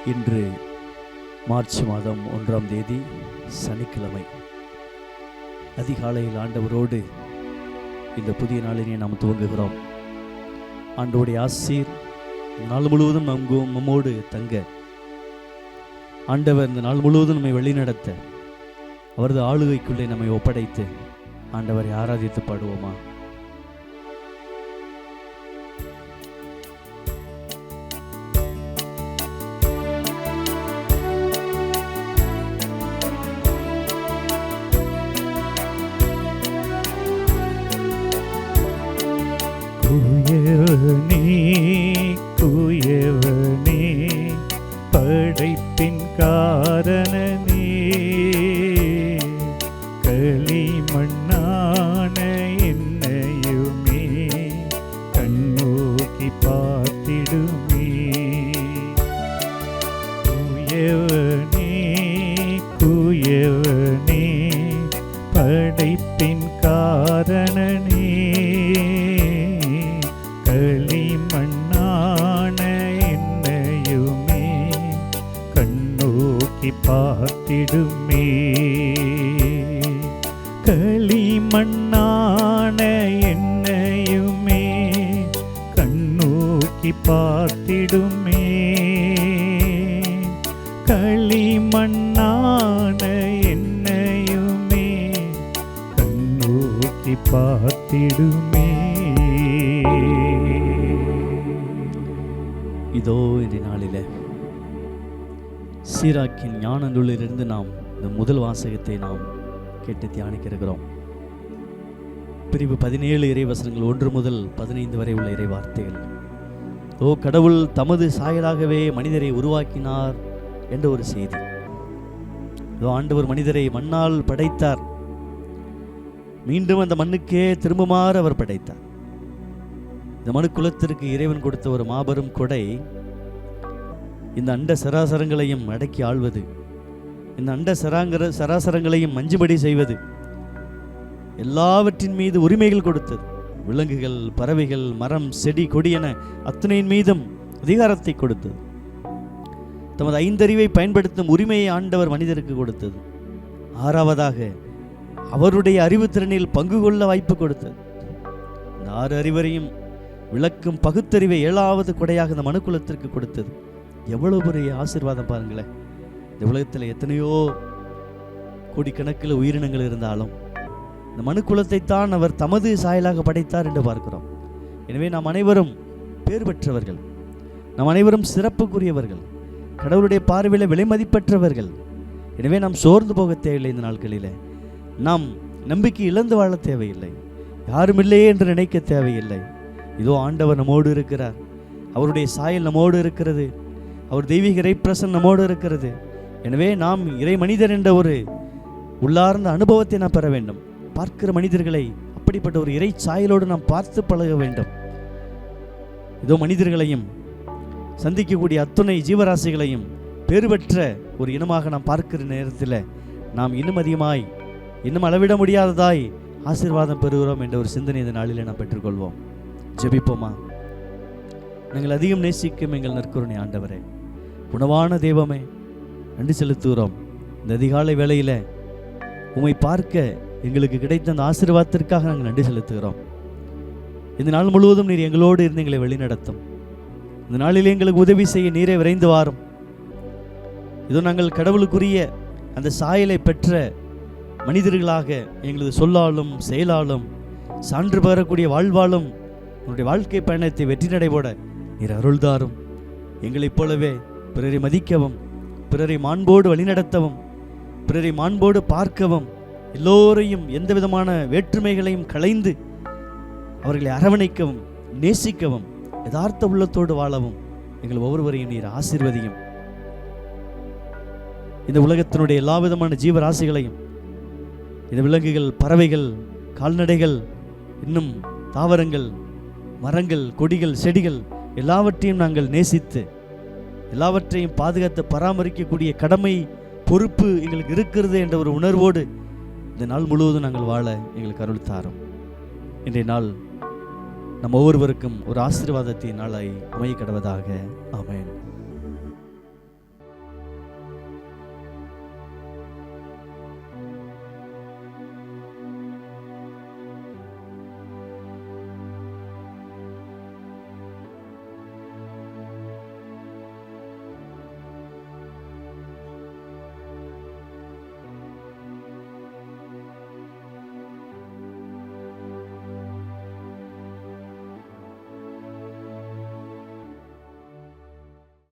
இன்று மார்ச் மாதம் 1ஆம் தேதி சனிக்கிழமை அதிகாலையில் ஆண்டவரோடு இந்த புதிய நாளினை நாம் துவங்குகிறோம். ஆண்டவருடைய ஆசீர் நாள் முழுவதும் நம்மோடு தங்க, ஆண்டவர் இந்த நாள் முழுவதும் நம்மை வழிநடத்த, அவரது ஆளுகைக்குள்ளே நம்மை ஒப்படைத்து ஆண்டவரை ஆராதித்து பாடுவோமா? குயவனே படைப்பின் காரணனே, களிமண்ணான என்னையுமே கண்ணோக்கி பார்த்திடுமே. குயவனே குயவனே படைப்பின் காரணனே, களிமண்ணான என்னையுமே கண்ணோக்கி பார்த்திடுமே. களிமண்ணான என்னையுமே கண்ணோக்கி பார்த்திடுமே. களிமண்ணான என்னையுமே கண்ணோக்கி பார்த்திடுமே. இதோ இன்றைய நாளில் சீராக்கின் ஞான நூலிலிருந்து நாம் இந்த முதல் வாசகத்தை நாம் கேட்டு தியானிக்க இருக்கிறோம். பிரிவு 17 இறைவசனங்கள் 1 முதல் 15 வரை உள்ள இறை வார்த்தைகள். கடவுள் தமது சாயலாகவே மனிதரை உருவாக்கினார் என்ற ஒரு செய்தி. ஆண்டவர் மனிதரை மண்ணால் படைத்தார், மீண்டும் அந்த மண்ணுக்கே திரும்புமாறு அவர் படைத்தார். இந்த மனுக்குலத்திற்கு இறைவன் கொடுத்த ஒரு மாபெரும் கொடை இந்த அண்ட சராசரங்களையும் அடக்கி ஆள்வது, இந்த அண்ட சராசரங்களையும் மஞ்சுபடி செய்வது, எல்லாவற்றின் மீது உரிமைகள் கொடுத்தது. விலங்குகள், பறவைகள், மரம், செடி, கொடி என அத்தனையின் மீதும் அதிகாரத்தை கொடுத்தது. தமது 5 அறிவை பயன்படுத்தும் உரிமையை ஆண்டவர் மனிதருக்கு கொடுத்தது. 6ஆவதாக அவருடைய அறிவுத்திறனில் பங்கு கொள்ள வாய்ப்பு கொடுத்தது. இந்த 6 அறிவரையும் விளக்கும் பகுத்தறிவை 7ஆவது கொடையாக இந்த மனுக்குலத்திற்கு கொடுத்தது. எவ்வளவு பெரிய ஆசீர்வாதம் பாருங்களேன்! இந்த உலகத்தில் எத்தனையோ கோடிக்கணக்கில் உயிரினங்கள் இருந்தாலும் இந்த மனுக்குலத்தை தான் அவர் தமது சாயலாக படைத்தார் என்று பார்க்கிறோம். எனவே நாம் அனைவரும் பேர் பெற்றவர்கள், நாம் அனைவரும் சிறப்புக்குரியவர்கள், கடவுளுடைய பார்வையில் விலை மதிப்பற்றவர்கள். எனவே நாம் சோர்ந்து போக தேவையில்லை. இந்த நாட்களில் நாம் நம்பிக்கை இழந்து வாழ தேவையில்லை, யாரும் இல்லையே என்று நினைக்க தேவையில்லை. இதோ ஆண்டவர் நம்மோடு இருக்கிறார், அவருடைய சாயல் நம்மோடு இருக்கிறது, அவர் தெய்வீக இறைப்பிரசன் நம்மோடு இருக்கிறது. எனவே நாம் இறை மனிதர் என்ற ஒரு உள்ளார்ந்த அனுபவத்தை நாம் பெற வேண்டும். பார்க்கிற மனிதர்களை அப்படிப்பட்ட ஒரு இறை சாயலோடு நாம் பார்த்து பழக வேண்டும். இதோ மனிதர்களையும் சந்திக்கக்கூடிய அத்துணை ஜீவராசிகளையும் பெறுபெற்ற ஒரு இனமாக நாம் பார்க்கிற நேரத்தில் நாம் இன்னும் அதிகமாய், இன்னும் அளவிட முடியாததாய் ஆசீர்வாதம் பெறுகிறோம் என்ற ஒரு சிந்தனை இந்த நாளில் நாம் பெற்றுக்கொள்வோம். ஜெபிப்போமா? நாங்கள் அதிகம் நேசிக்கும் எங்கள் நற்கருணை ஆண்டவரே, உணவான தெய்வமே, நன்றி செலுத்துகிறோம். இந்த அதிகாலை வேளையில் உம்மை பார்க்க எங்களுக்கு கிடைத்த அந்த ஆசீர்வாதத்திற்காக நாங்கள் நன்றி செலுத்துகிறோம். இந்த நாள் முழுவதும் நீர் எங்களோடு இருந்து எங்களை வழிநடத்தும். இந்த நாளில் எங்களுக்கு உதவி செய்ய நீரே விரைந்து வாரும். இதோ நாங்கள் கடவுளுக்குரிய அந்த சாயலை பெற்ற மனிதர்களாக எங்களது சொல்லாலும் செயலாலும் சான்று பெறக்கூடிய வாழ்வாலும் உன்னுடைய வாழ்க்கை பயணத்தை வெற்றி நடைபோட நீர் அருள்தாரும். எங்களைப் போலவே பிறரை மதிக்கவும், பிறரை மாண்போடு வழிநடத்தவும், பிறரை மாண்போடு பார்க்கவும், எல்லோரையும் எந்த விதமான வேற்றுமைகளையும் களைந்து அவர்களை அரவணைக்கவும், நேசிக்கவும், யதார்த்த உள்ளத்தோடு வாழவும் எங்கள் ஒவ்வொருவரையும் நீர் ஆசீர்வதியும். இந்த உலகத்தினுடைய எல்லா விதமான ஜீவராசிகளையும், இந்த விலங்குகள், பறவைகள், கால்நடைகள், இன்னும் தாவரங்கள், மரங்கள், கொடிகள், செடிகள் எல்லாவற்றையும் நாங்கள் நேசித்து எல்லாவற்றையும் பாதுகாத்து பராமரிக்கக்கூடிய கடமை, பொறுப்பு எங்களுக்கு இருக்கிறது என்ற ஒரு உணர்வோடு இந்த நாள் முழுவதும் நாங்கள் வாழ எங்களுக்கு அருள் தாரும். இன்றைய நாள் நம் ஒவ்வொருவருக்கும் ஒரு ஆசீர்வாதத்தின் நாளாய் அமைய கடவதாக. ஆமென்.